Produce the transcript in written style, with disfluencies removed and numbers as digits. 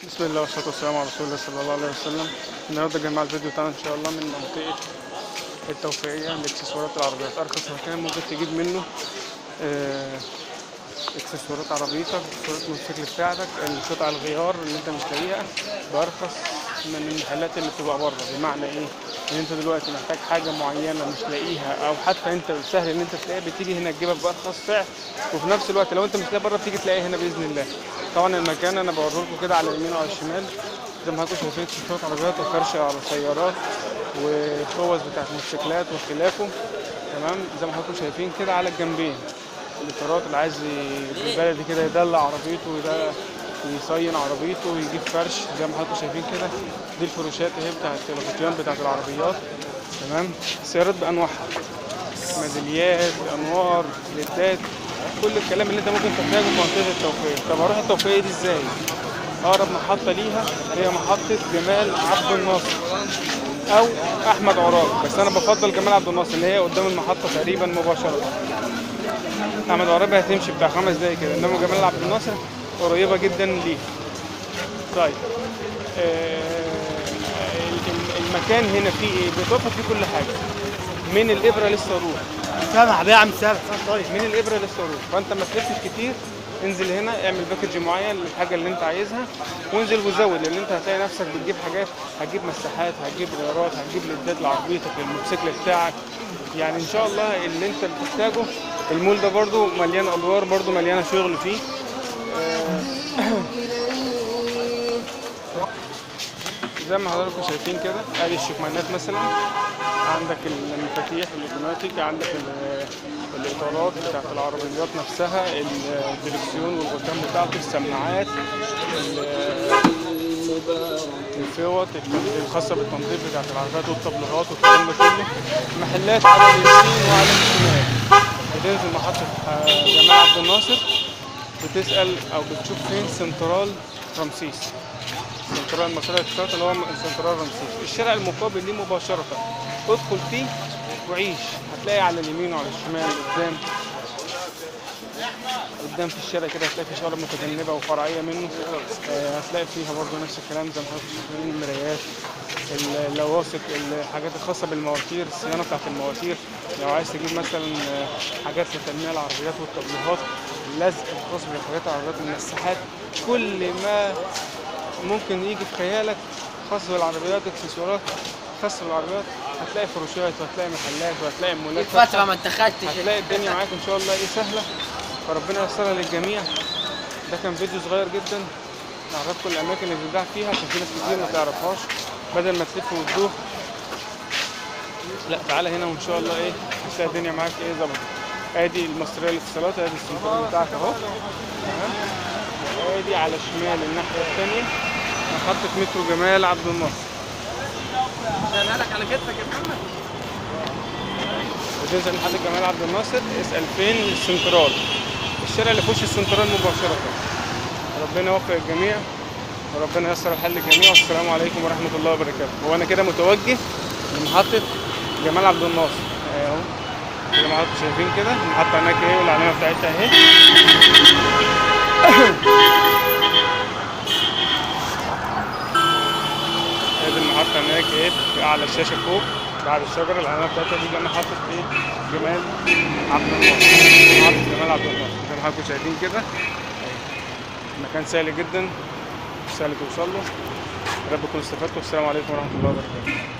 بسم الله والصلاة والسلام على رسول الله صلى الله عليه وسلم. النهارده يا جماعة الفيديو بتاعنا إن شاء الله من منطقة التوفيقية لإكسسوارات العربيات. أرخص مكان ممكن تجيب منه إكسسوارات عربيتك، إكسسوارات الموتوسيكل بتاعتك، قطع الغيار اللي أنت مش لاقيها بأرخص من المحلات اللي بتبقى بره. بمعنى إيه؟ إن أنت دلوقتي محتاج حاجة معينة مش لاقيها، أو حتى أنت سهل إن أنت تلاقيها، بتيجي هنا تجيبها بأرخص سعر، وفي نفس الوقت لو أنت مش لاقي بره بتيجي تلاقيها هنا بإذن الله. طبعا المكان أنا بوريه لكم كده على اليمين وعلى الشمال زي ما حضراتكم شايفين، إكسسوارات عربيات وفرش على سيارات وخوذ بتاعت موتوسيكلات وخلافه. تمام، زي ما حضراتكم شايفين كده على الجنبين. الاطارات اللي عايز بالبلدي كده يدلع عربيته وده يصين عربيته ويجيب فرش زي ما حضراتكم شايفين كده. دي الفروشات اهي بتاعت الغطيان بتاعت العربيات. تمام، السيارات بانواعها، ميداليات، انوار، ليدات، كل الكلام اللي انت ممكن تحتاجه في منطقه التوفيق. طب هروح التوفيق دي ازاي؟ اقرب محطه ليها هي محطه جمال عبد الناصر او احمد عراب، بس انا بفضل جمال عبد الناصر اللي هي قدام المحطه تقريبا مباشره. احمد عرابي هتمشي بتاع 5 دقايق كده، انما جمال عبد الناصر قريبه جدا ليه. طيب المكان هنا فيه ايه؟ بيتوفر فيه كل حاجه من الابره للصاروخ. سامح بيه يا عم سامح. طيب من الابره للصاروخ، فانت ما تلفش كتير، انزل هنا اعمل باكج معين للحاجه اللي انت عايزها وانزل وزود، لان انت هتلاقي نفسك بتجيب حاجات، هتجيب مساحات، هتجيب غيارات، هتجيب ليدات لعربيتك للموتوسيكل بتاعك. يعني ان شاء الله اللي انت بتحتاجه. المول ده برضو مليان ادوار، برضو مليانه شغل فيه. زي ما حضراتكم شايفين كده، ادي الشكمانات مثلا، عندك المفاتيح الاوتوماتيك، عندك الاطارات بتاعت العربيات نفسها، الدركسيون والقدام بتاعته، السماعات، الفوط الخاصه بالتنظيف بتاعت العربيات والطبلات والكلام ده كله. محلات على اليمين وعلى الشمال. بتنزل محطه جمال عبد الناصر، بتسال او بتشوف فين سنترال رمسيس، سنترال مصرية الاتصالات اللي هو سنترال رمسيس. الشارع المقابل ليه مباشرة ادخل فيه وعيش، هتلاقي على اليمين وعلى الشمال قدام في الشارع كده هتلاقي في شوارع متجنبة وفرعية منه. هتلاقي فيها برضه نفس الكلام زي ما حضرتك شايفين، المرايات، اللواصق، الحاجات الخاصة بالمواتير، الصيانة بتاعت المواتير. لو عايز تجيب مثلا حاجات لتنمية العربيات والتابلوهات، اللزق الخاص بحاجات العربيات، المساحات، كل ما ممكن يجي في خيالك خاص بالعربيات، اكسسوارات خاصة بالعربيات، هتلاقي فروشات وهتلاقي محلات وهتلاقي مولات. الفترة ما اتخدتش، هتلاقي الدنيا معاك ان شاء الله ايه سهلة، فربنا ييسرها للجميع. ده كان فيديو صغير جدا نعرفكم الاماكن اللي بنبيع فيها، عشان في ناس كتير ما تعرفهاش، بدل ما تلف وتدوخ. لا تعالى هنا وان شاء الله ايه هتلاقي الدنيا معاك ايه ظبطت. ادي المصرية للاتصالات، ادي السنترال بتاعك اهو. تمام، ادي على شمال الناحية الثانية محطة مترو جمال عبد الناصر. شايلها لك على كتفك يا محمد. وتنزل محطة جمال عبد الناصر، اسأل فين السنترال، الشارع اللي في وش السنترال مباشرة. ربنا يوفق الجميع وربنا ييسر الحل للجميع، والسلام عليكم ورحمة الله وبركاته. وانا كده متوجه لمحطة جمال عبد الناصر اهو، زي ما حضراتكم شايفين كده المحطة هناك اهي والعلامة بتاعتها اهي. ادي المحطة هناك ايه في اعلى الشاشة فوق بعد الشجرة، العلامة بتاعتها دي جنب محطة ايه جمال عبد الناصر. محطة جمال عبد الناصر زي ما حضراتكم شايفين كده، المكان سهل جدا، سهل توصل له. يا رب تكونوا استفدتوا، والسلام عليكم ورحمة الله وبركاته.